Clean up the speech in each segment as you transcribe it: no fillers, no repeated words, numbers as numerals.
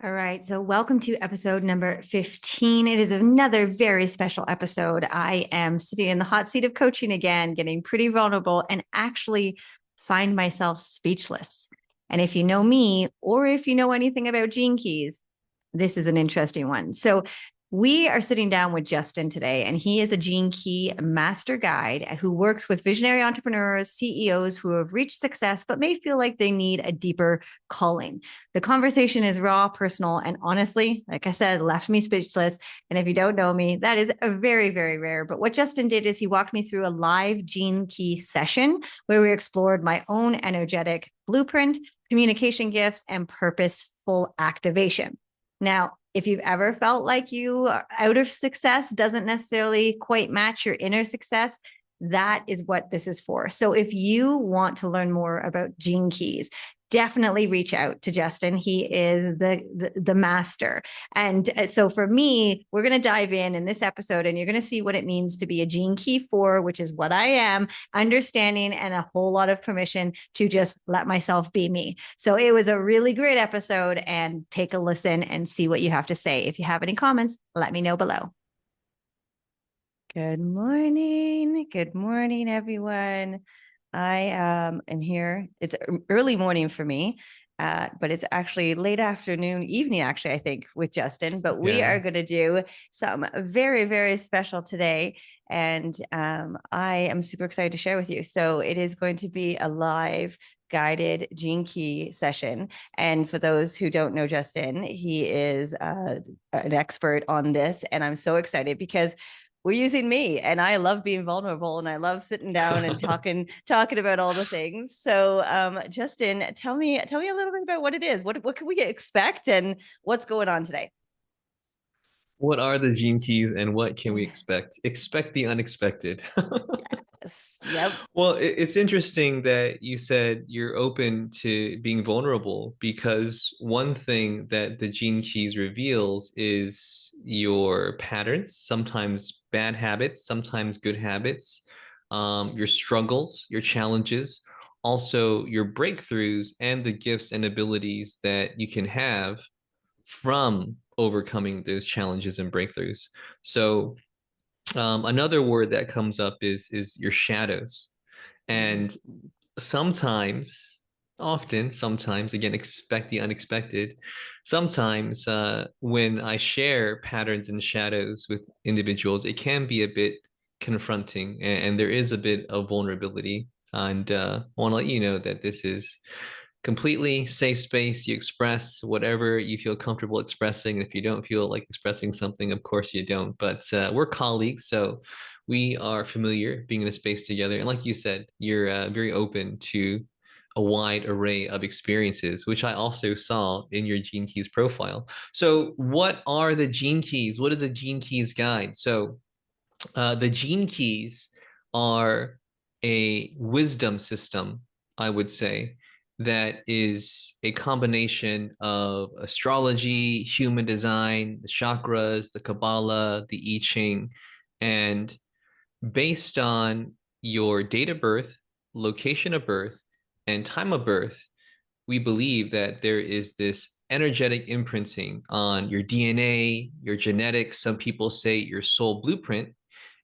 All right. So, welcome to episode number 15. It is another very special episode. I am sitting in the hot seat of coaching again, getting pretty vulnerable, and actually find myself speechless. And if you know me, or if you know anything about Gene Keys, this is an interesting one. So, we are sitting down with Justin today, and he is a Gene Key master guide who works with visionary entrepreneurs, CEOs who have reached success but may feel like they need a deeper calling. The conversation is raw, personal, and honestly, like I said, left me speechless. And if you don't know me, that is a very, very rare. But what Justin did is he walked me through a live Gene Key session where we explored my own energetic blueprint, communication gifts, and purposeful activation. Now, if you've ever felt like you are out of success doesn't necessarily quite match your inner success, that is what this is for. So if you want to learn more about Gene Keys, definitely reach out to Justin. He is the master. And so for me, we're going to dive in this episode and you're going to see what it means to be a Gene Key 4, which is what I am, understanding and a whole lot of permission to just let myself be me. So it was a really great episode, and take a listen and see what you have to say. If you have any comments, let me know below. Good morning. Good morning, everyone. I am here. It's early morning for me, but it's actually late afternoon, evening, actually, I think, with Justin. But we Yeah. are going to do something very, very special today. And I am super excited to share with you. So it is going to be a live guided Gene Key session. And for those who don't know Justin, he is an expert on this. And I'm so excited because we're using me, and I love being vulnerable, and I love sitting down and talking about all the things. So Justin, tell me a little bit about what it is. What can we expect, and what's going on today? What are the gene keys and what can we expect? Expect the unexpected. Yes. Yep. Well, it's interesting that you said you're open to being vulnerable because one thing that the gene keys reveals is your patterns, sometimes bad habits, sometimes good habits, your struggles, your challenges, also your breakthroughs, and the gifts and abilities that you can have from overcoming those challenges and breakthroughs. So another word that comes up is your shadows, Mm. and sometimes, often, sometimes again, expect the unexpected. Sometimes when I share patterns and shadows with individuals, it can be a bit confronting, and there is a bit of vulnerability. And I want to let you know that this is completely safe space. You express whatever you feel comfortable expressing. And if you don't feel like expressing something, of course you don't. But we're colleagues, so we are familiar being in a space together. And like you said, you're very open to a wide array of experiences, which I also saw in your Gene Keys profile. So, what are the Gene Keys? What is a Gene Keys guide? So, the Gene Keys are a wisdom system, I would say, that is a combination of astrology, human design, the chakras, the Kabbalah, the I Ching, and based on your date of birth, location of birth, and time of birth, we believe that there is this energetic imprinting on your DNA, your genetics. Some people say your soul blueprint,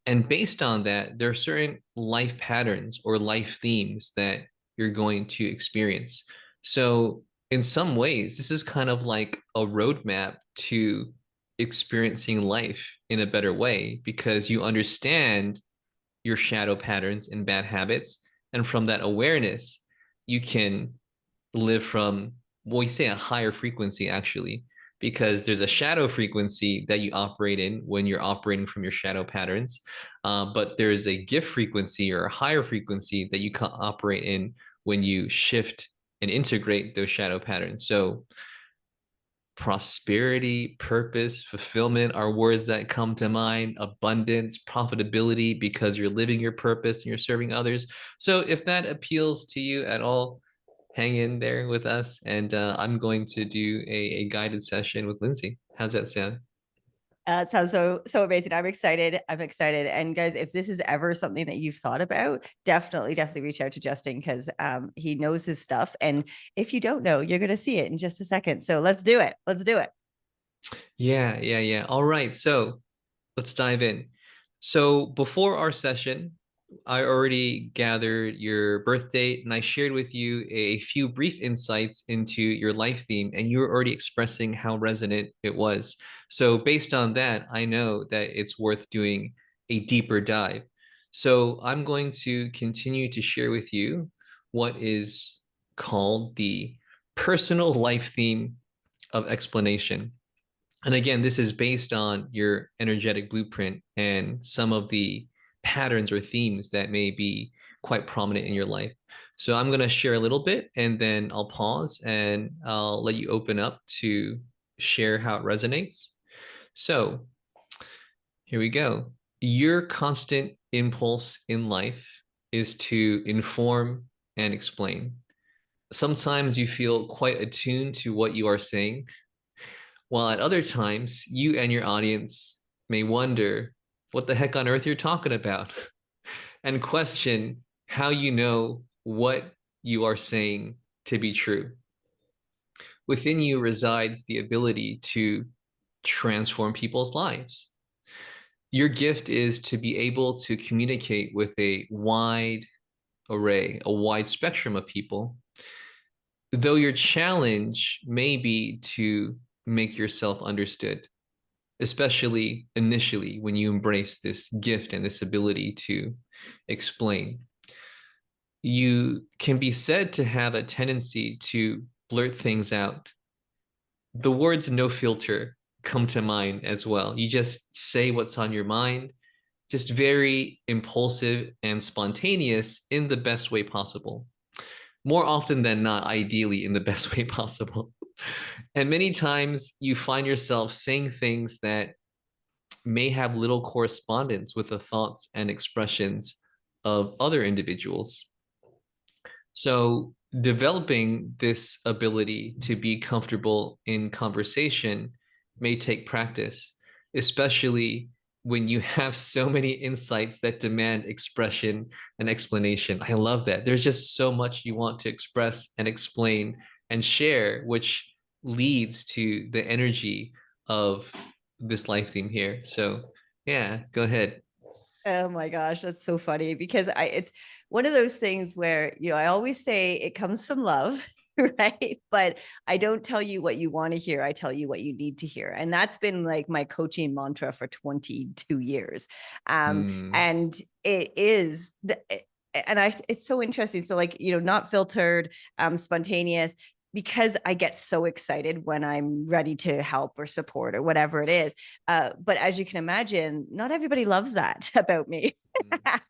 and based on that, there are certain life patterns or life themes that you're going to experience. So, in some ways, this is kind of like a roadmap to experiencing life in a better way because you understand your shadow patterns and bad habits. And from that awareness, you can live from, well, we say a higher frequency actually, because there's a shadow frequency that you operate in when you're operating from your shadow patterns. But there's a gift frequency or a higher frequency that you can operate in when you shift and integrate those shadow patterns. So prosperity, purpose, fulfillment are words that come to mind, abundance, profitability, because you're living your purpose and you're serving others. So if that appeals to you at all, hang in there with us. And I'm going to do a guided session with Lindsay. How's that sound? It sounds so amazing. I'm excited. I'm excited. And guys, if this is ever something that you've thought about, definitely reach out to Justin because he knows his stuff. And if you don't know, you're gonna see it in just a second. So let's do it. Let's do it. Yeah. All right. So let's dive in. So before our session, I already gathered your birth date and I shared with you a few brief insights into your life theme, and you were already expressing how resonant it was. So based on that, I know that it's worth doing a deeper dive. So I'm going to continue to share with you what is called the personal life theme of explanation. And again, this is based on your energetic blueprint and some of the patterns or themes that may be quite prominent in your life. So I'm going to share a little bit and then I'll pause and I'll let you open up to share how it resonates. So here we go. Your constant impulse in life is to inform and explain. Sometimes you feel quite attuned to what you are saying, while at other times, you and your audience may wonder what the heck on earth you're talking about and question how you know what you are saying to be true. Within you resides the ability to transform people's lives. Your gift is to be able to communicate with a wide array, a wide spectrum of people, though your challenge may be to make yourself understood, especially initially when you embrace this gift and this ability to explain. You can be said to have a tendency to blurt things out. The words no filter come to mind as well. You just say what's on your mind, just very impulsive and spontaneous in the best way possible. More often than not, ideally, in the best way possible. And many times you find yourself saying things that may have little correspondence with the thoughts and expressions of other individuals. So, developing this ability to be comfortable in conversation may take practice, especially when you have so many insights that demand expression and explanation. I love that. There's just so much you want to express and explain and share, which leads to the energy of this life theme here. So, yeah, go ahead. Oh my gosh, that's so funny because it's one of those things where, I always say it comes from love, right? But I don't tell you what you want to hear. I tell you what you need to hear. And that's been like my coaching mantra for 22 years. Mm, And it is it's so interesting. So like, not filtered, spontaneous, because I get so excited when I'm ready to help or support or whatever it is. But as you can imagine, not everybody loves that about me.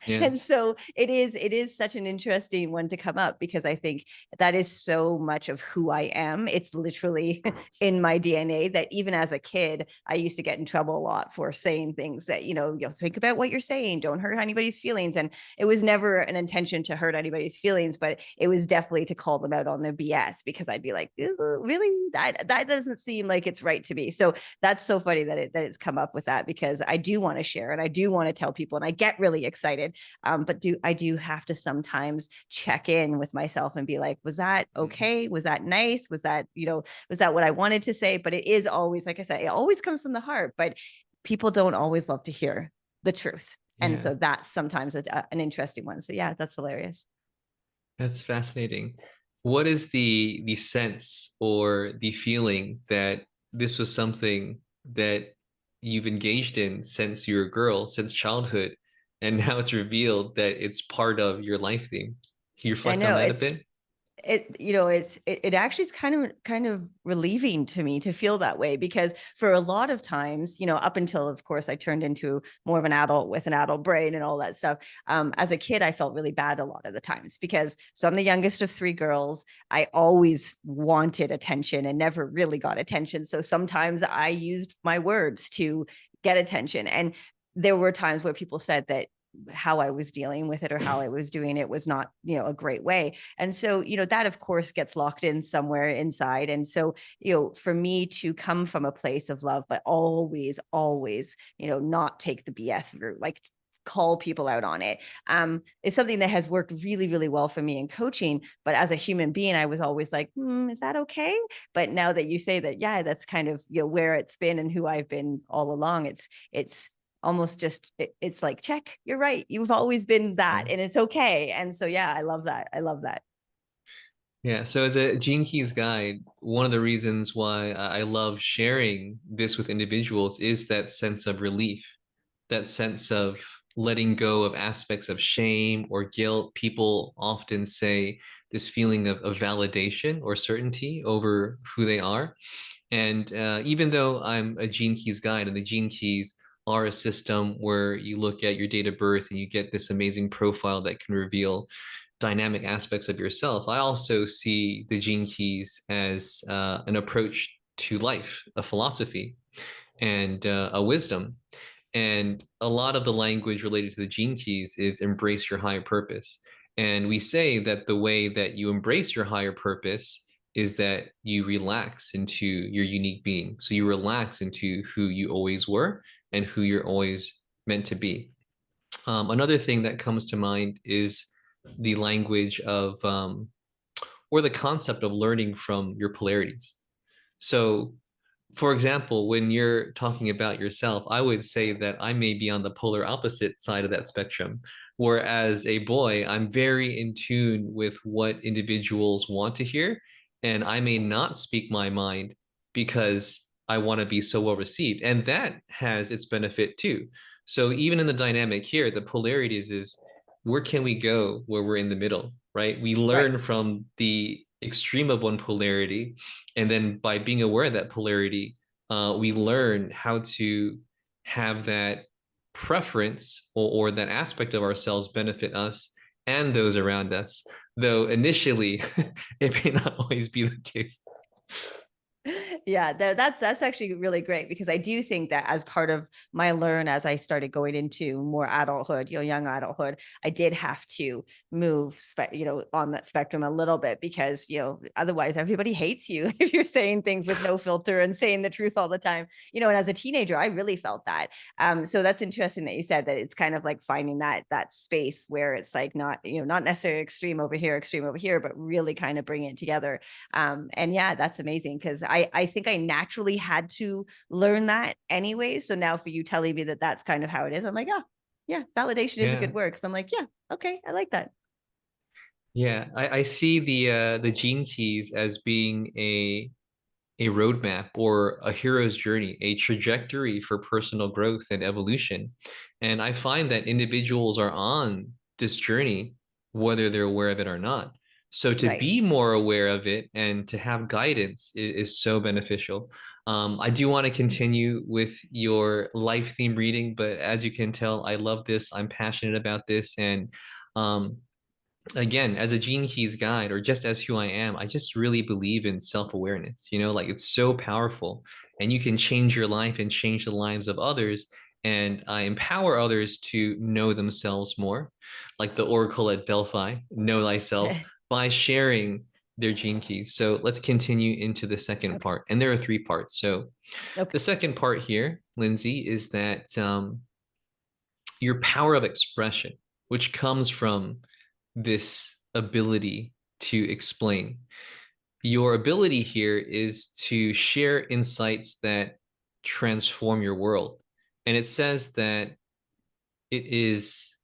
yeah. And so it is such an interesting one to come up because I think that is so much of who I am. It's literally in my DNA that even as a kid, I used to get in trouble a lot for saying things that, you'll think about what you're saying, don't hurt anybody's feelings. And it was never an intention to hurt anybody's feelings, but it was definitely to call them out on their BS because I'd be like, really? That doesn't seem like it's right to me. So that's so funny that it's come up with that because I do want to share and I do want to tell people and I get really excited. But I do have to sometimes check in with myself and be like, was that okay? Was that nice? Was that what I wanted to say? But it is always, like I said, it always comes from the heart, but people don't always love to hear the truth. And Yeah. so that's sometimes an interesting one. So yeah, that's hilarious. That's fascinating. What is the sense or the feeling that this was something that you've engaged in since you were a girl, since childhood, and now it's revealed that it's part of your life theme? Can you I reflect on know that a it's bit? it actually is kind of relieving to me to feel that way because for a lot of times, up until of course I turned into more of an adult with an adult brain and all that stuff, as a kid I felt really bad a lot of the times because so I'm the youngest of three girls. I always wanted attention and never really got attention, so sometimes I used my words to get attention. And there were times where people said that how I was dealing with it or how I was doing it was not, a great way. And so, that of course gets locked in somewhere inside. And so, for me to come from a place of love, but always, always, not take the BS route, like call people out on it, is something that has worked really, really well for me in coaching. But as a human being, I was always like, is that okay? But now that you say that, yeah, that's kind of, where it's been and who I've been all along. It's almost just, it's like, check, you're right. You've always been that, and it's okay. And so, yeah, I love that. I love that. Yeah, so as a Gene Keys guide, one of the reasons why I love sharing this with individuals is that sense of relief, that sense of letting go of aspects of shame or guilt. People often say this feeling of validation or certainty over who they are. And even though I'm a Gene Keys guide, and the Gene Keys are a system where you look at your date of birth and you get this amazing profile that can reveal dynamic aspects of yourself, I also see the Gene Keys as an approach to life, a philosophy, and a wisdom. And a lot of the language related to the Gene Keys is embrace your higher purpose. And we say that the way that you embrace your higher purpose is that you relax into your unique being. So you relax into who you always were and who you're always meant to be. Another thing that comes to mind is the language of, or the concept of learning from your polarities. So for example, when you're talking about yourself, I would say that I may be on the polar opposite side of that spectrum. Whereas a boy, I'm very in tune with what individuals want to hear, and I may not speak my mind because I want to be so well received. And that has its benefit too. So even in the dynamic here, the polarities is where can we go where we're in the middle, right? We Right. learn from the extreme of one polarity, and then by being aware of that polarity, we learn how to have that preference or that aspect of ourselves benefit us and those around us. Though initially, it may not always be the case. Yeah, that's actually really great, because I do think that as part of my learn, as I started going into more adulthood, young adulthood, I did have to move on that spectrum a little bit, because otherwise everybody hates you if you're saying things with no filter and saying the truth all the time. And as a teenager, I really felt that. So that's interesting that you said that it's kind of like finding that space where it's like not necessarily extreme over here, but really kind of bringing it together. And yeah, that's amazing, because I think I naturally had to learn that anyway. So now for you telling me that that's kind of how it is, I'm like, oh, yeah, validation is a Yeah. good word. So I'm like, yeah, okay, I like that. Yeah. I see the gene keys as being a roadmap or a hero's journey, a trajectory for personal growth and evolution. And I find that individuals are on this journey, whether they're aware of it or not. So to Right. be more aware of it and to have guidance is so beneficial. I do want to continue with your life theme reading, but as you can tell, I love this. I'm passionate about this. And um, again, as a Gene Keys guide or just as who I am, I just really believe in self-awareness. Like it's so powerful and you can change your life and change the lives of others. And I empower others to know themselves more, like the Oracle at Delphi, know thyself, by sharing their Gene Keys. So let's continue into the second Okay. part. And there are three parts. So Okay. the second part here, Lindsay, is that your power of expression, which comes from this ability to explain. Your ability here is to share insights that transform your world. And it says that it is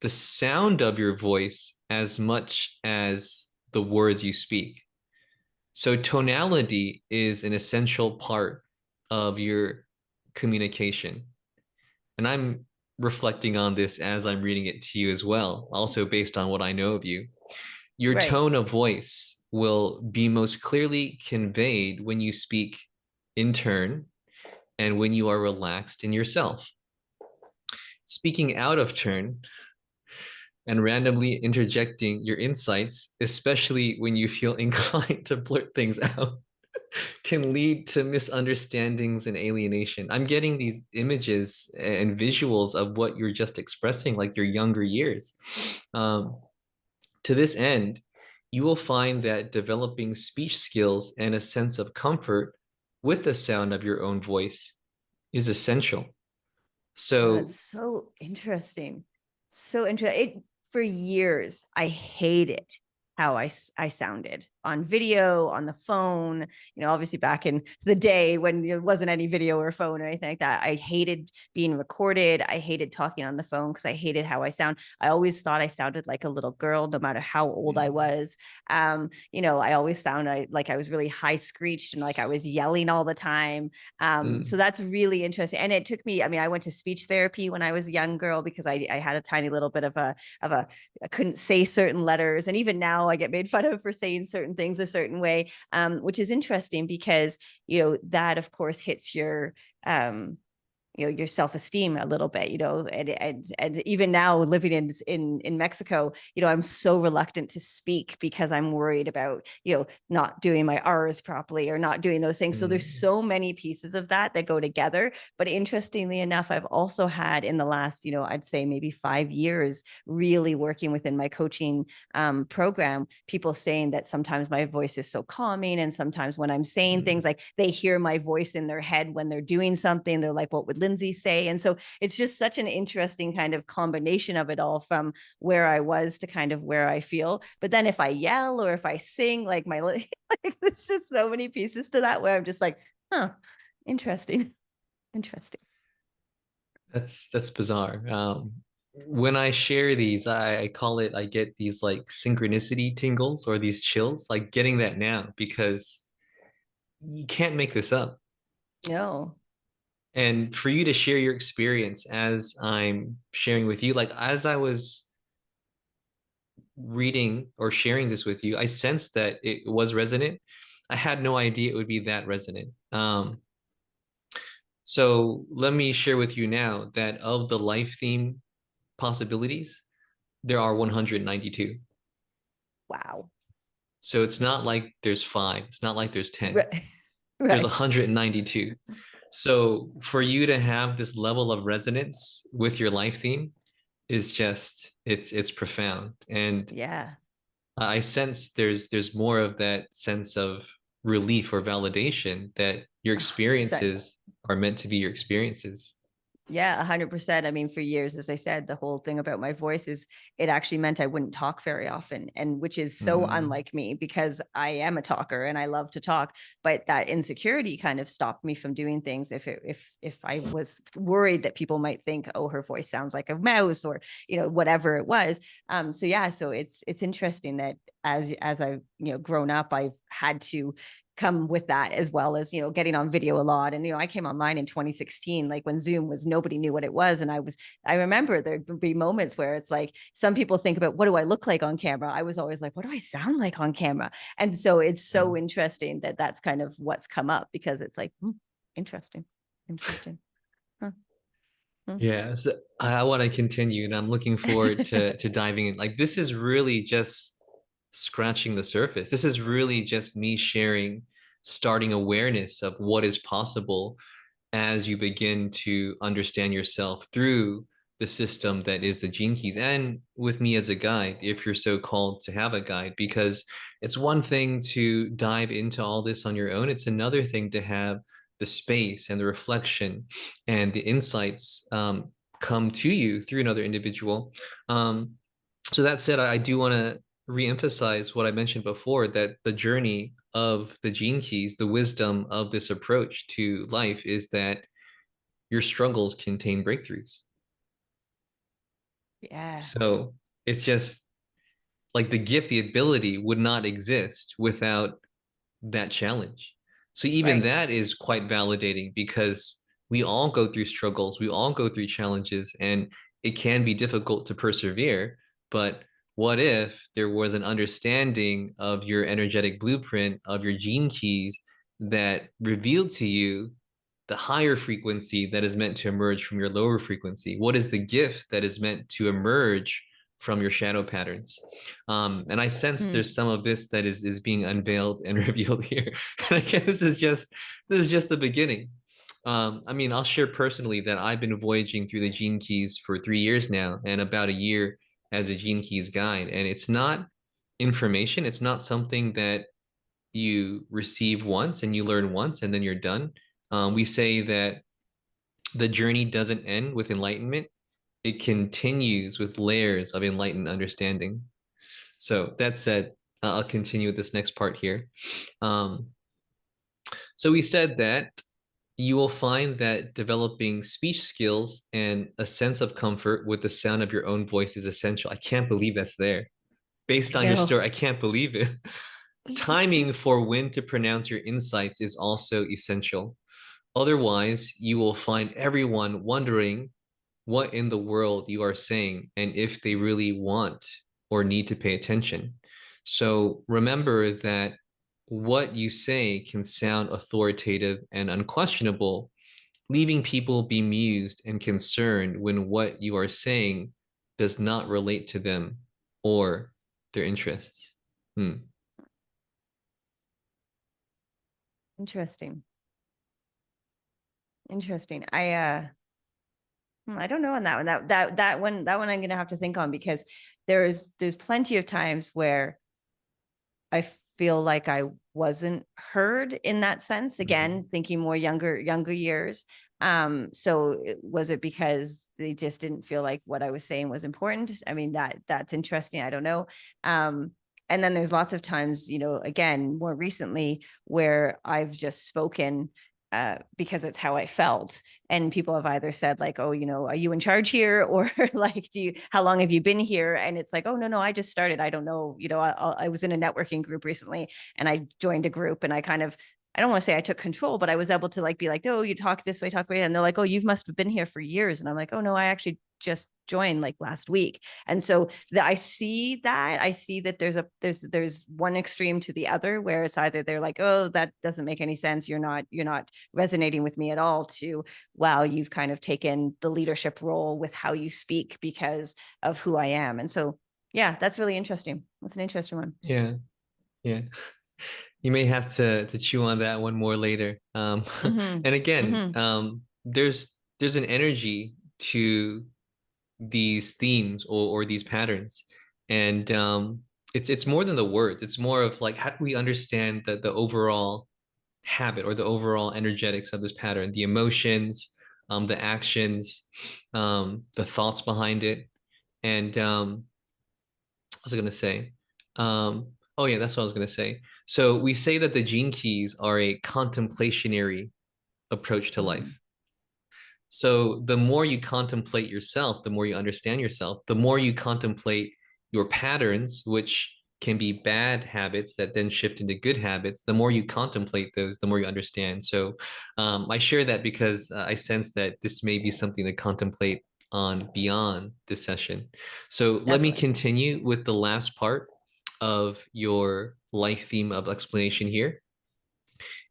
the sound of your voice as much as the words you speak. So tonality is an essential part of your communication. And I'm reflecting on this as I'm reading it to you as well, also based on what I know of you. Your Right. tone of voice will be most clearly conveyed when you speak in turn and when you are relaxed in yourself. Speaking out of turn and randomly interjecting your insights, especially when you feel inclined to blurt things out, can lead to misunderstandings and alienation. I'm getting these images and visuals of what you're just expressing, like your younger years. Um, to this end, you will find that developing speech skills and a sense of comfort with the sound of your own voice is essential. That's So, so interesting. So interesting. For years, I hated how I sounded on video, on the phone, obviously back in the day when there wasn't any video or phone or anything like that. I hated being recorded. I hated talking on the phone because I hated how I sound. I always thought I sounded like a little girl, no matter how old I was. I always found like I was really high screeched and like I was yelling all the time. So that's really interesting. And it took me, I mean, I went to speech therapy when I was a young girl because I had a tiny little bit of a, I couldn't say certain letters. And even now I get made fun of for saying certain things a certain way, which is interesting because, that of course hits um, your self-esteem a little bit, and even now living in Mexico, I'm so reluctant to speak because I'm worried about, not doing my R's properly or not doing those things. So there's mm, so many pieces of that go together. But interestingly enough, I've also had in the last, I'd say maybe 5 years, really working within my coaching program, people saying that sometimes my voice is so calming. And sometimes when I'm saying things, like they hear my voice in their head when they're doing something, they're like, what would Lindsay say? And so it's just such an interesting kind of combination of it all, from where I was to kind of where I feel. But then if I yell or if I sing, like like, it's just so many pieces to that where I'm just like, huh, interesting. Interesting. that's bizarre. When I share these, I call it, I get these like synchronicity tingles or these chills, like getting that now because you can't make this up. No. And for you to share your experience as I'm sharing with you, like as I was reading or sharing this with you, I sensed that it was resonant. I had no idea it would be that resonant. So let me share with you now that of the life theme possibilities, there are 192. Wow. So it's not like there's five, it's not like there's 10, Right. there's Right. 192. So for you to have this level of resonance with your life theme is just it's profound. And Yeah. I sense there's more of that sense of relief or validation that your 100%. experiences are meant to be your experiences. Yeah, 100%. I mean, for years, as I said, the whole thing about my voice is it actually meant I wouldn't talk very often, and which is so Mm, unlike me because I am a talker and I love to talk. But that insecurity kind of stopped me from doing things if I was worried that people might think, oh, her voice sounds like a mouse, or whatever it was. So yeah, so it's interesting that as I've grown up, I've had to come with that, as well as getting on video a lot. And I came online in 2016, like when Zoom was, nobody knew what it was. And I remember there'd be moments where it's like, some people think about, what do I look like on camera? I was always like, what do I sound like on camera? And so it's so mm. interesting that that's kind of what's come up, because it's like, interesting. Interesting. Huh. Hmm. Yeah, so I want to continue, and I'm looking forward to diving in. Like this is really just scratching the surface. This is really just me sharing, starting awareness of what is possible as you begin to understand yourself through the system that is the gene keys, and with me as a guide, if you're so called to have a guide, because it's one thing to dive into all this on your own. It's another thing to have the space and the reflection and the insights come to you through another individual. Um, so that said, I do want to reemphasize what I mentioned before, that the journey of the gene keys, the wisdom of this approach to life is that your struggles contain breakthroughs. Yeah. So it's just like the gift, the ability would not exist without that challenge. So even Right. that is quite validating because we all go through struggles, we all go through challenges, and it can be difficult to persevere. But what if there was an understanding of your energetic blueprint, of your gene keys that revealed to you the higher frequency that is meant to emerge from your lower frequency? What is the gift that is meant to emerge from your shadow patterns. And I sense Mm. there's some of this that is being unveiled and revealed here. And again, this is just the beginning. I mean, I'll share personally that I've been voyaging through the Gene Keys for 3 years now, and about a year as a Gene Keys guide. And it's not information. It's not something that you receive once and you learn once and then you're done. We say that the journey doesn't end with enlightenment. It continues with layers of enlightened understanding. So that said, I'll continue with this next part here. Um, so we said that you will find that developing speech skills and a sense of comfort with the sound of your own voice is essential. I can't believe that's there. Based I on your know. story, I can't believe it. Timing for when to pronounce your insights is also essential. Otherwise, you will find everyone wondering what in the world you are saying and if they really want or need to pay attention. So remember that what you say can sound authoritative and unquestionable, leaving people bemused and concerned when what you are saying does not relate to them or their interests. Hmm. Interesting. Interesting. I don't know on that one. That one I'm gonna have to think on, because there's plenty of times where I feel like I wasn't heard in that sense. Again, thinking more younger years. So was it because they just didn't feel like what I was saying was important? I mean, that's interesting. I don't know. And then there's lots of times, again, more recently, where I've just spoken because it's how I felt. And people have either said like, oh, are you in charge here? Or like, how long have you been here? And it's like, oh, no, I just started. I don't know. I was in a networking group recently, and I joined a group, and I don't want to say I took control, but I was able to like be like, oh, you talk this way, talk way. And they're like, oh, you must have been here for years. And I'm like, oh no, I actually just joined like last week. And so I see that there's one extreme to the other, where it's either they're like, oh, that doesn't make any sense. You're not resonating with me at all, to, wow, you've kind of taken the leadership role with how you speak because of who I am. And so, yeah, that's really interesting. That's an interesting one. Yeah, yeah. You may have to chew on that one more later. Mm-hmm. And again, Mm-hmm. there's an energy to these themes or these patterns, and it's more than the words. It's more of like, how do we understand the overall habit or the overall energetics of this pattern, the emotions, the actions, the thoughts behind it, and what was I gonna say? Oh yeah, that's what I was gonna say. So we say that the gene keys are a contemplationary approach to Mm-hmm. life. So the more you contemplate yourself, the more you understand yourself, the more you contemplate your patterns, which can be bad habits that then shift into good habits. The more you contemplate those, the more you understand. So I share that because I sense that this may be something to contemplate on beyond this session. So let me Definitely. continue with the last part of your life theme of explanation here.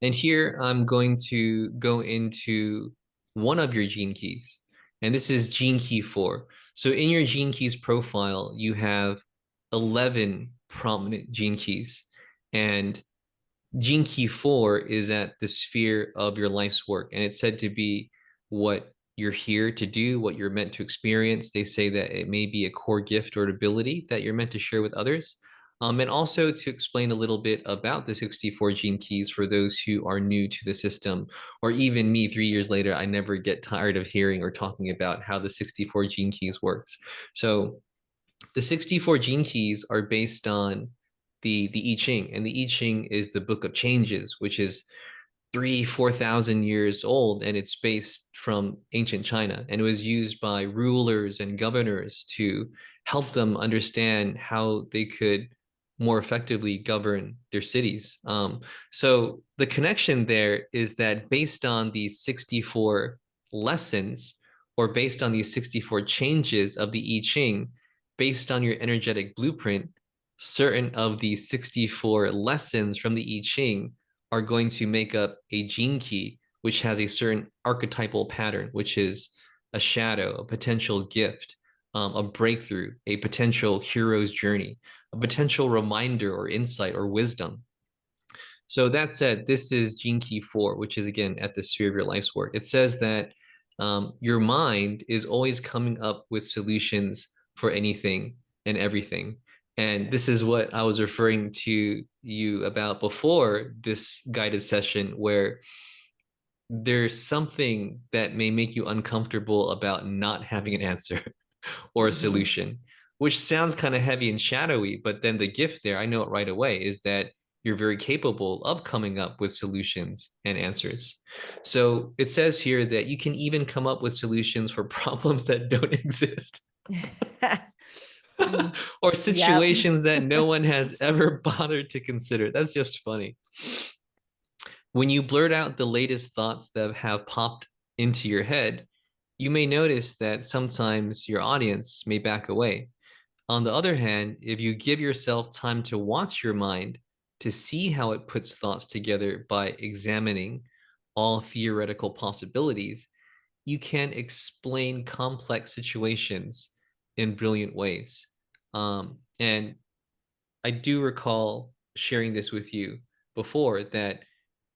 And here I'm going to go into one of your gene keys. And this is gene key 4. So in your gene keys profile, you have 11 prominent gene keys. And gene key 4 is at the sphere of your life's work. And it's said to be what you're here to do, what you're meant to experience. They say that it may be a core gift or ability that you're meant to share with others. And also to explain a little bit about the 64 gene keys for those who are new to the system, or even me 3 years later, I never get tired of hearing or talking about how the 64 gene keys works. So the 64 gene keys are based on the I Ching, and the I Ching is the book of changes, which is 4,000 years old, and it's based from ancient China, and it was used by rulers and governors to help them understand how they could more effectively govern their cities. So the connection there is that based on these 64 lessons, or based on these 64 changes of the I Ching, based on your energetic blueprint, certain of these 64 lessons from the I Ching are going to make up a gene key, which has a certain archetypal pattern, which is a shadow, a potential gift, a breakthrough, a potential hero's journey, a potential reminder or insight or wisdom. So that said, this is gene key 4, which is again at the sphere of your life's work. It says that your mind is always coming up with solutions for anything and everything. And this is what I was referring to you about before this guided session, where there's something that may make you uncomfortable about not having an answer or a solution, which sounds kind of heavy and shadowy. But then the gift there, I know it right away, is that you're very capable of coming up with solutions and answers. So it says here that you can even come up with solutions for problems that don't exist. Or Yep. situations that no one has ever bothered to consider. That's just funny. When you blurt out the latest thoughts that have popped into your head, you may notice that sometimes your audience may back away. On the other hand, if you give yourself time to watch your mind, to see how it puts thoughts together by examining all theoretical possibilities, you can explain complex situations in brilliant ways. And I do recall sharing this with you before, that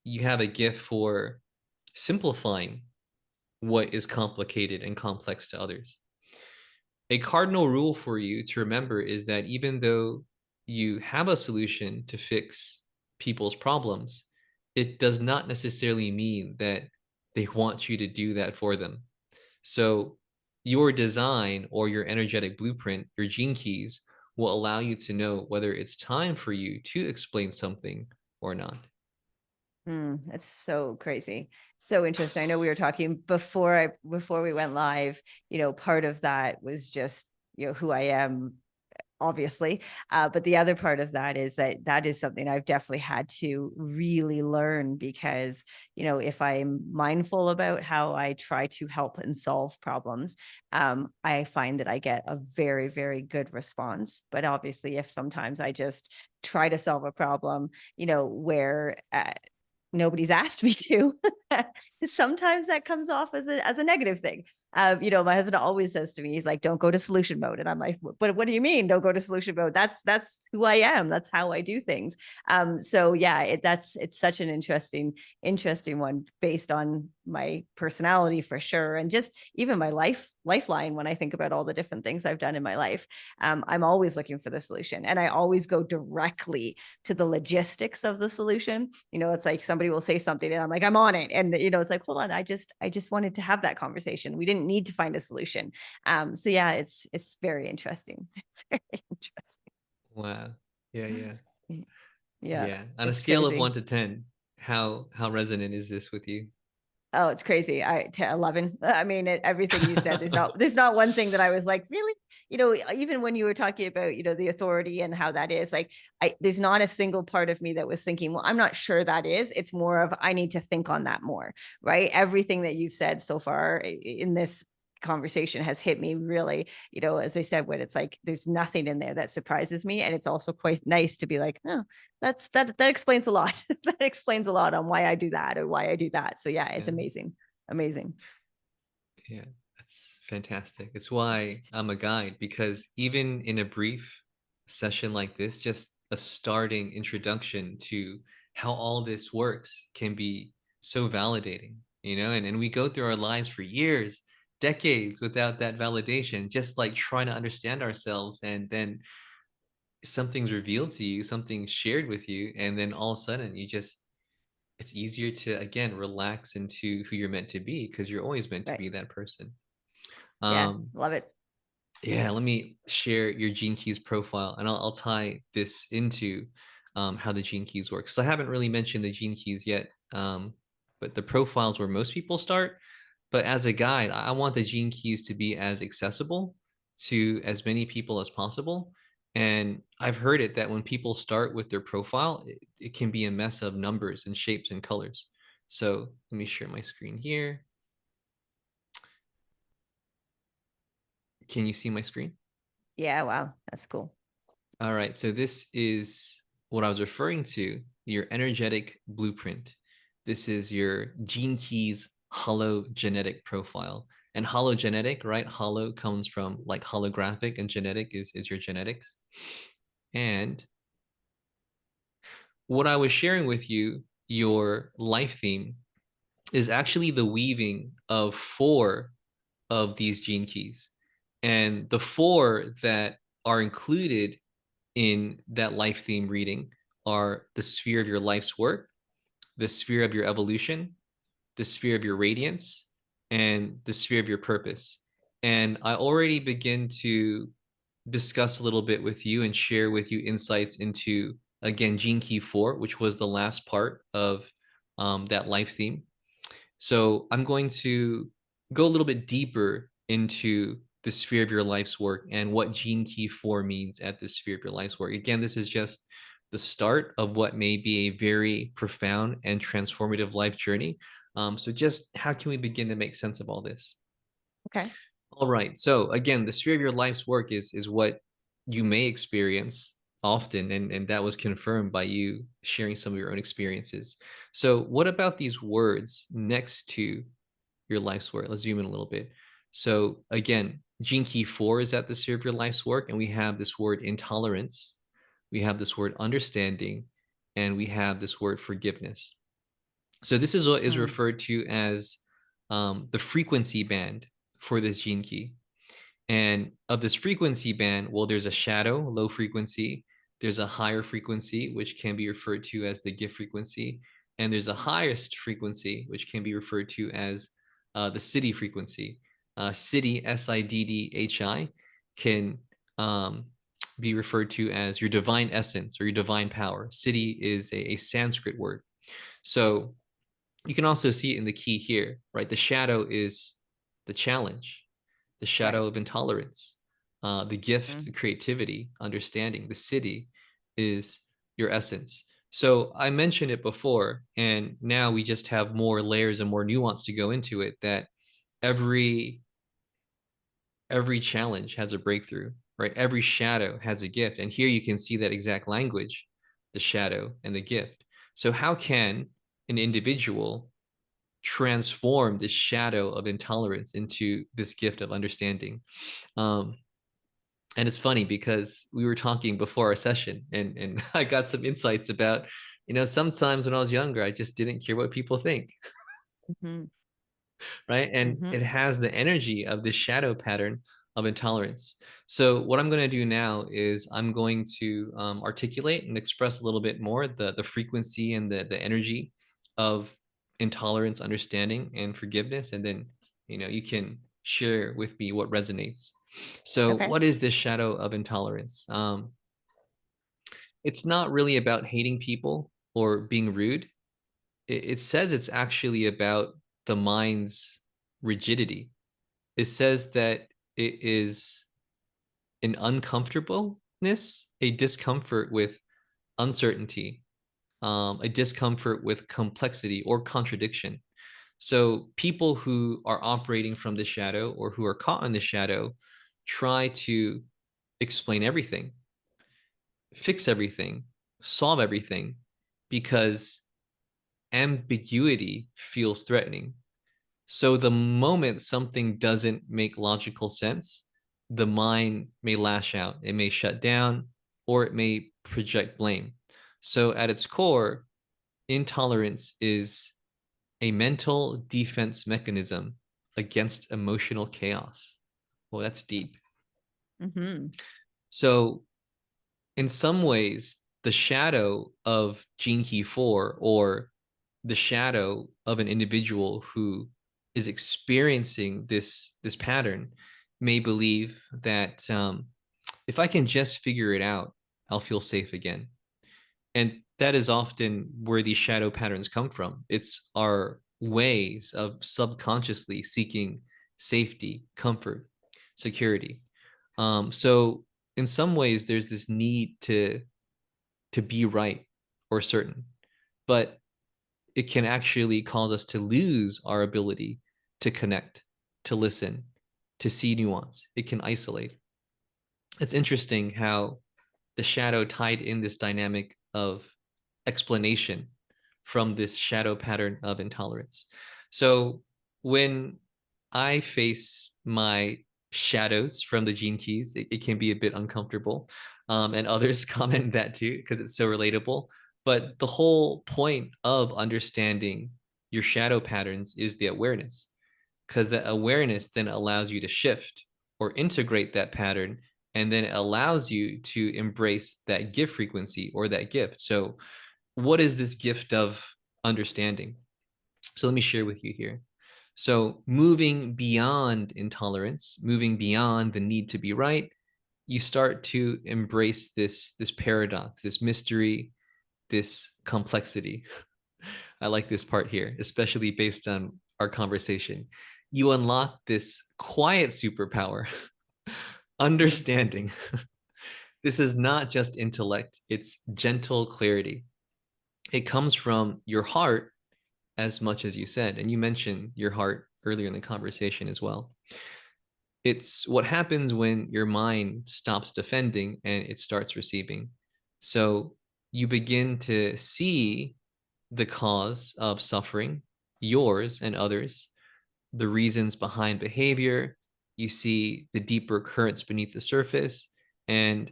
you have a gift for simplifying what is complicated and complex to others. A cardinal rule for you to remember is that even though you have a solution to fix people's problems, it does not necessarily mean that they want you to do that for them. So, your design or your energetic blueprint, your gene keys, will allow you to know whether it's time for you to explain something or not. That's so crazy. So interesting. I know we were talking before we went live, part of that was just, who I am, obviously. But the other part of that is that is something I've definitely had to really learn, because, if I'm mindful about how I try to help and solve problems, I find that I get a very, very good response. But obviously, if sometimes I just try to solve a problem, where nobody's asked me to, sometimes that comes off as a negative thing. My husband always says to me, he's like, don't go to solution mode. And I'm like, but what do you mean don't go to solution mode? That's who I am. That's how I do things. So yeah, it's such an interesting one, based on my personality for sure. And just even my lifeline, when I think about all the different things I've done in my life, I'm always looking for the solution. And I always go directly to the logistics of the solution. It's like somebody will say something and I'm like, I'm on it. And it's like, hold on, I just wanted to have that conversation. We didn't need to find a solution. So yeah, it's very interesting. Very interesting. Wow. Yeah, yeah. Yeah, Yeah. On a it's scale of crazy. 1 to 10, how resonant is this with you? Oh, it's crazy. To 11. I mean, everything you said, there's not one thing that I was like, really, even when you were talking about, the authority and how that is, like, there's not a single part of me that was thinking, well, I'm not sure that is. It's more of, I need to think on that more, right? Everything that you've said so far in this conversation has hit me really, as I said, when it's like, there's nothing in there that surprises me. And it's also quite nice to be like, oh, that explains a lot. That explains a lot on why I do that or why I do that. So yeah, it's Yeah. amazing. Amazing. Yeah. That's fantastic. It's why I'm a guide, because even in a brief session like this, just a starting introduction to how all this works can be so validating, and we go through our lives for years, decades without that validation, just like trying to understand ourselves. And then something's revealed to you, something's shared with you, and then all of a sudden it's easier to again relax into who you're meant to be, because you're always meant to Right. be that person. Yeah. um Love it. yeah, let me share your gene keys profile, and I'll tie this into how the gene keys work. So I haven't really mentioned the gene keys yet, but the profiles where most people start. But as a guide, I want the gene keys to be as accessible to as many people as possible. And I've heard it that when people start with their profile, it can be a mess of numbers and shapes and colors. So let me share my screen here. Can you see my screen? Yeah. Wow. That's cool. All right, so this is what I was referring to, your energetic blueprint. This is your gene keys hollow genetic profile. And hologenetic, right? Holo comes from like holographic, and genetic is your genetics. And what I was sharing with you, your life theme, is actually the weaving of four of these gene keys. And the four that are included in that life theme reading are the sphere of your life's work, the sphere of your evolution, the sphere of your radiance, and the sphere of your purpose. And I already begin to discuss a little bit with you and share with you insights into, again, Gene Key 4, which was the last part of that life theme. So I'm going to go a little bit deeper into the sphere of your life's work and what Gene Key 4 means at the sphere of your life's work. Again, this is just the start of what may be a very profound and transformative life journey. So just how can we begin to make sense of all this? Okay. All right. So again, the sphere of your life's work is what you may experience often, and that was confirmed by you sharing some of your own experiences. So what about these words next to your life's work? Let's zoom in a little bit. So again, Gene Key 4 is at the sphere of your life's work, and we have this word intolerance, we have this word understanding, and we have this word forgiveness. So this is what is Mm. referred to as the frequency band for this gene key. And of this frequency band, well, there's a shadow, low frequency. There's a higher frequency, which can be referred to as the gift frequency. And there's a highest frequency, which can be referred to as the siddhi frequency. Siddhi, Siddhi, can be referred to as your divine essence or your divine power. Siddhi is a Sanskrit word. So you can also see it in the key here, right? The shadow is the challenge, the Right. shadow of intolerance, the gift, the Mm. creativity, understanding. The siddhi is your essence. So I mentioned it before, and now we just have more layers and more nuance to go into it. That every every challenge has a breakthrough, right? Every shadow has a gift, and here you can see that exact language, the shadow and the gift. So how can an individual transform this shadow of intolerance into this gift of understanding? Um, and it's funny because we were talking before our session, and I got some insights about, sometimes when I was younger, I just didn't care what people think, Mm-hmm. right? And Mm-hmm. it has the energy of this shadow pattern of intolerance. So what I'm going to do now is I'm going to articulate and express a little bit more the frequency and the energy of intolerance, understanding, and forgiveness, and then you can share with me what resonates. So Okay. what is this shadow of intolerance? It's not really about hating people or being rude. It says it's actually about the mind's rigidity. It says that it is an uncomfortableness, a discomfort with uncertainty, a discomfort with complexity or contradiction. So people who are operating from the shadow or who are caught in the shadow try to explain everything, fix everything, solve everything, because ambiguity feels threatening. So the moment something doesn't make logical sense, the mind may lash out, it may shut down, or it may project blame. So at its core, intolerance is a mental defense mechanism against emotional chaos. Well, that's deep. Mm-hmm. So in some ways, the shadow of Gene Key 4, or the shadow of an individual who is experiencing this pattern, may believe that if I can just figure it out, I'll feel safe again. And that is often where these shadow patterns come from. It's our ways of subconsciously seeking safety, comfort, security. So in some ways, there's this need to be right or certain, but it can actually cause us to lose our ability to connect, to listen, to see nuance. It can isolate. It's interesting how the shadow tied in this dynamic of explanation from this shadow pattern of intolerance. So when I face my shadows from the gene keys. It can be a bit uncomfortable. And others comment that too, because it's so relatable. But the whole point of understanding your shadow patterns is the awareness, because that awareness then allows you to shift or integrate that pattern, and then it allows you to embrace that gift frequency or that gift. So, what is this gift of understanding? So, let me share with you here. So, moving beyond intolerance, moving beyond the need to be right, you start to embrace this paradox, this mystery, this complexity. I like this part here, especially based on our conversation. You unlock this quiet superpower, understanding. This is not just intellect, it's gentle clarity. It comes from your heart as much as you said. And you mentioned your heart earlier in the conversation as well. It's what happens when your mind stops defending and it starts receiving. So you begin to see the cause of suffering, yours and others, the reasons behind behavior. You see the deeper currents beneath the surface, and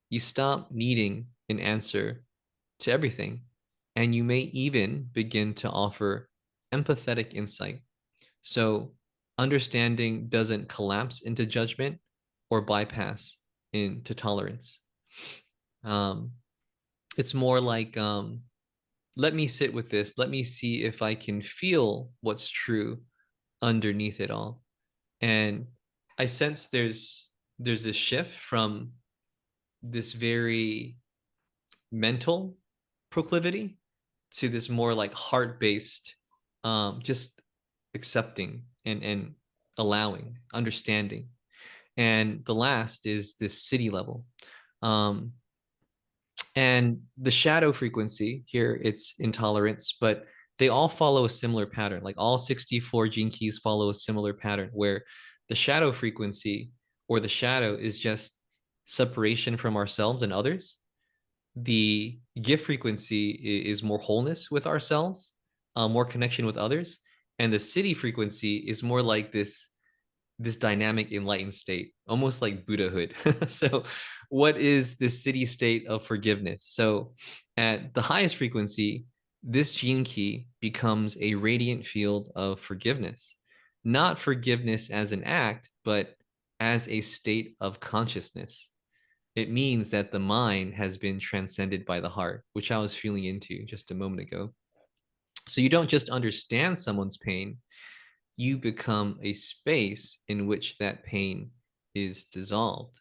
you stop needing an answer to everything. And you may even begin to offer empathetic insight. So, understanding doesn't collapse into judgment or bypass into tolerance. Um, it's more like, let me sit with this. Let me see if I can feel what's true underneath it all. And I sense there's a shift from this very mental proclivity to this more like heart-based, just accepting and allowing, understanding. And the last is this city level. Um, and the shadow frequency here, it's intolerance, but they all follow a similar pattern. Like all 64 gene keys follow a similar pattern where the shadow frequency or the shadow is just separation from ourselves and others. The gift frequency is more wholeness with ourselves, more connection with others. And the city frequency is more like this dynamic enlightened state, almost like Buddhahood. So, what is this city state of forgiveness? So, at the highest frequency, this gene key becomes a radiant field of forgiveness, not forgiveness as an act, but as a state of consciousness. It means that the mind has been transcended by the heart, which I was feeling into just a moment ago. So, you don't just understand someone's pain, you become a space in which that pain is dissolved.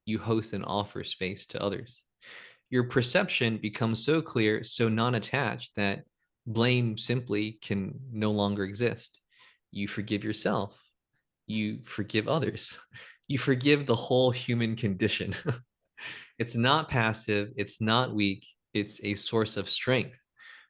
You host and offer space to others. Your perception becomes so clear, so non attached that blame simply can no longer exist. You forgive yourself. You forgive others. You forgive the whole human condition. It's not passive. It's not weak. It's a source of strength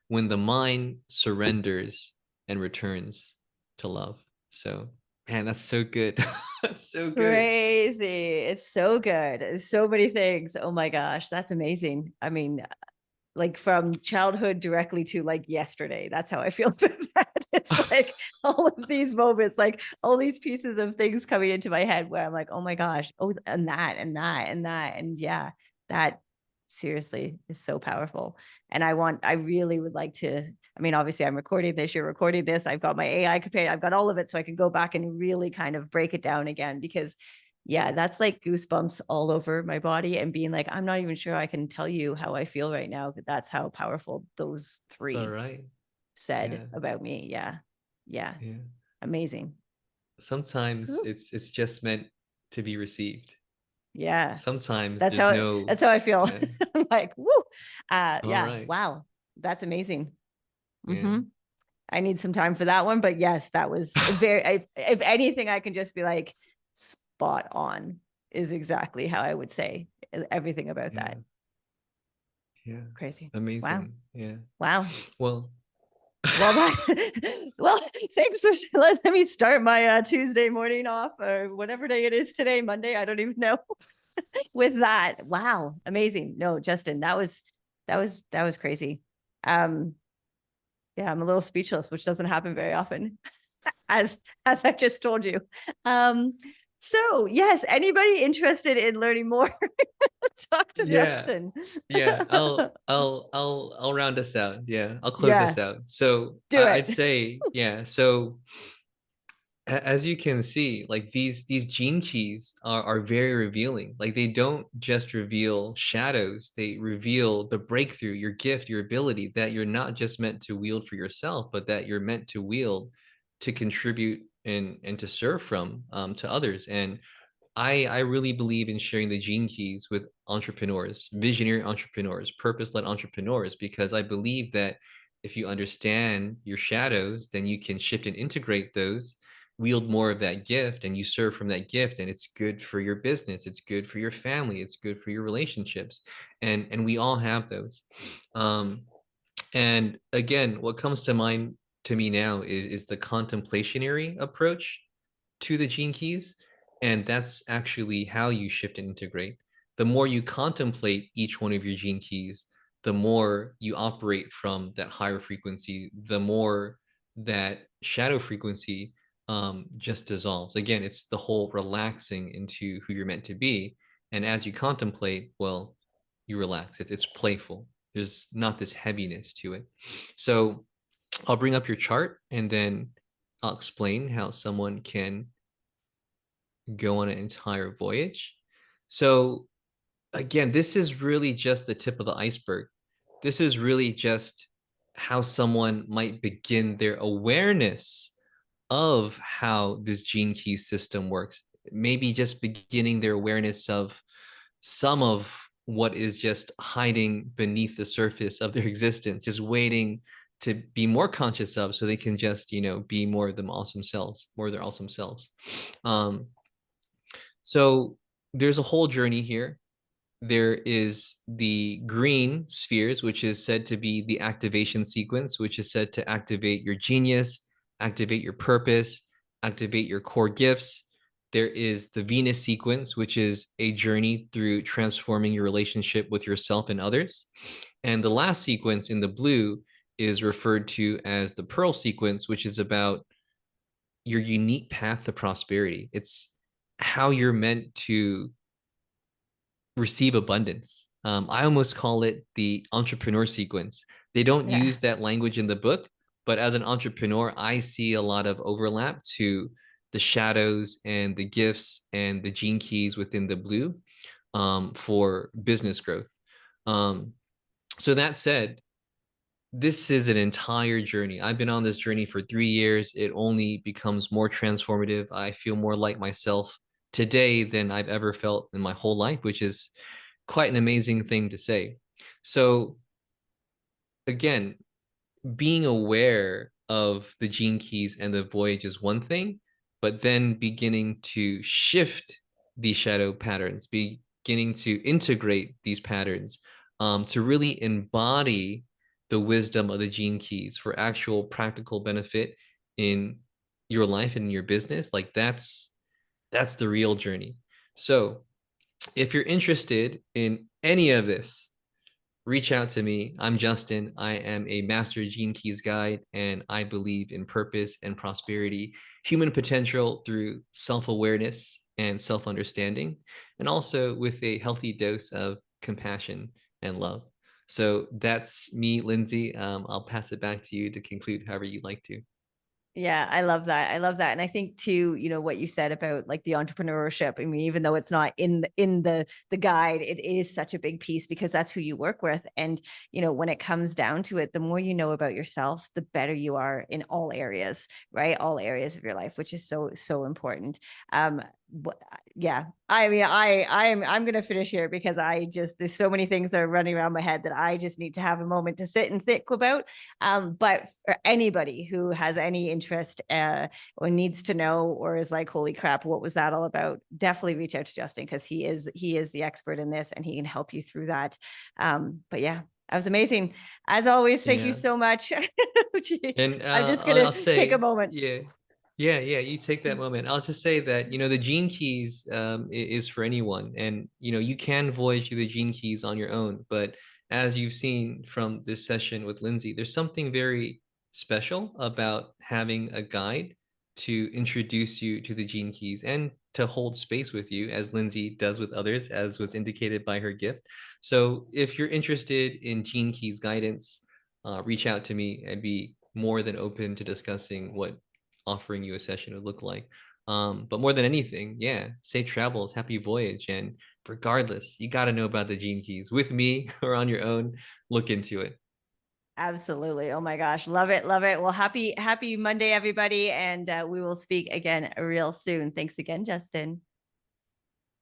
when the mind surrenders and returns to love. So, man, that's so good. That's so good. Crazy. It's so good. So many things. Oh my gosh, that's amazing. I mean, like from childhood directly to like yesterday. That's how I feel about that. It's like all of these moments, like all these pieces of things coming into my head where I'm like, oh my gosh, oh, and that, and that, and that. And yeah, that seriously is so powerful. And I really would like to, I mean, obviously I'm recording this, you're recording this. I've got my AI companion, I've got all of it. So I can go back and really kind of break it down again because yeah, that's like goosebumps all over my body and being like, I'm not even sure I can tell you how I feel right now. That's how powerful those It's all three right. said Yeah. about me. Yeah. Yeah. Yeah. Amazing. Sometimes Whew. it's just meant to be received. Yeah. Sometimes That's there's how no, that's how I feel. yeah. I'm like, woo. All Yeah. right. Wow. That's amazing. Yeah. Mm-hmm. I need some time for that one, but yes, that was very, if anything, I can just be like spot on is exactly how I would say everything about Yeah. that. Yeah. Crazy. Wow. Amazing. Yeah. Wow. Well, Well, well, thanks for letting me start my Tuesday morning off or whatever day it is today, Monday. I don't even know. With that, wow, amazing. No, Justin, that was crazy. Um, yeah, I'm a little speechless, which doesn't happen very often. as I just told you. Um, so yes, anybody interested in learning more, talk to Yeah. Justin. Yeah, I'll round us out. Yeah, I'll close Yeah, us out. So do I'd it. say, yeah. So as you can see, like these gene keys are very revealing. Like they don't just reveal shadows, they reveal the breakthrough, your gift, your ability that you're not just meant to wield for yourself, but that you're meant to wield to contribute and to serve from to others. And I really believe in sharing the gene keys with entrepreneurs, visionary entrepreneurs, purpose-led entrepreneurs, because I believe that if you understand your shadows, then you can shift and integrate those, wield more of that gift, and you serve from that gift, and it's good for your business, it's good for your family, it's good for your relationships, and we all have those. Um, and again, what comes to mind to me now is the contemplationary approach to the gene keys. And that's actually how you shift and integrate. The more you contemplate each one of your gene keys, the more you operate from that higher frequency, the more that shadow frequency just dissolves. Again, it's the whole relaxing into who you're meant to be. And as you contemplate, well, you relax. It's playful. There's not this heaviness to it. So I'll bring up your chart and then I'll explain how someone can go on an entire voyage. So again, this is really just the tip of the iceberg. This is really just how someone might begin their awareness of how this gene key system works. Maybe just beginning their awareness of some of what is just hiding beneath the surface of their existence, just waiting to be more conscious of so they can just, be more of them awesome selves, more of their awesome selves. Um, so there's a whole journey here. There is the green spheres, which is said to be the activation sequence, which is said to activate your genius, activate your purpose, activate your core gifts. There is the Venus sequence, which is a journey through transforming your relationship with yourself and others. And the last sequence in the blue is referred to as the Pearl sequence, which is about your unique path to prosperity. It's how you're meant to receive abundance. I almost call it the entrepreneur sequence. They don't Yeah. use that language in the book, but as an entrepreneur, I see a lot of overlap to the shadows and the gifts and the gene keys within the blue for business growth. Um, so that said, this is an entire journey. I've been on this journey for 3 years. It only becomes more transformative. I feel more like myself today than I've ever felt in my whole life, which is quite an amazing thing to say. So, again, being aware of the gene keys and the voyage is one thing, but then beginning to shift these shadow patterns, beginning to integrate these patterns to really embody the wisdom of the gene keys for actual practical benefit in your life and in your business, like that's the real journey. So if you're interested in any of this, reach out to me. I'm Justin. I am a master gene keys guide, and I believe in purpose and prosperity, human potential through self awareness and self understanding, and also with a healthy dose of compassion and love. So that's me, Lindsay. I'll pass it back to you to conclude however you'd like to. Yeah, I love that. I love that. And I think too, what you said about like the entrepreneurship. I mean, even though it's not in the guide, it is such a big piece because that's who you work with. And when it comes down to it, the more you know about yourself, the better you are in all areas, right? All areas of your life, which is so, so important. Um, yeah, I mean, I'm gonna finish here because there's so many things that are running around my head that I just need to have a moment to sit and think about. But for anybody who has any interest or needs to know or is like, holy crap, what was that all about? Definitely reach out to Justin because he is the expert in this and he can help you through that. But yeah, that was amazing. As always, thank you Yeah. so much. Jeez. And I'm just I'll gonna take a say, moment. yeah, yeah. You take that moment. I'll just say that the gene keys is for anyone, and you can voyage through the gene keys on your own. But as you've seen from this session with Lindsay, there's something very special about having a guide to introduce you to the gene keys and to hold space with you, as Lindsay does with others, as was indicated by her gift. So if you're interested in gene keys guidance, reach out to me. I'd be more than open to discussing what offering you a session would look like. But more than anything, yeah, safe travels, happy voyage. And regardless, you got to know about the gene keys with me or on your own. Look into it. Absolutely. Oh my gosh. Love it. Love it. Well, happy Monday, everybody. And we will speak again real soon. Thanks again, Justin.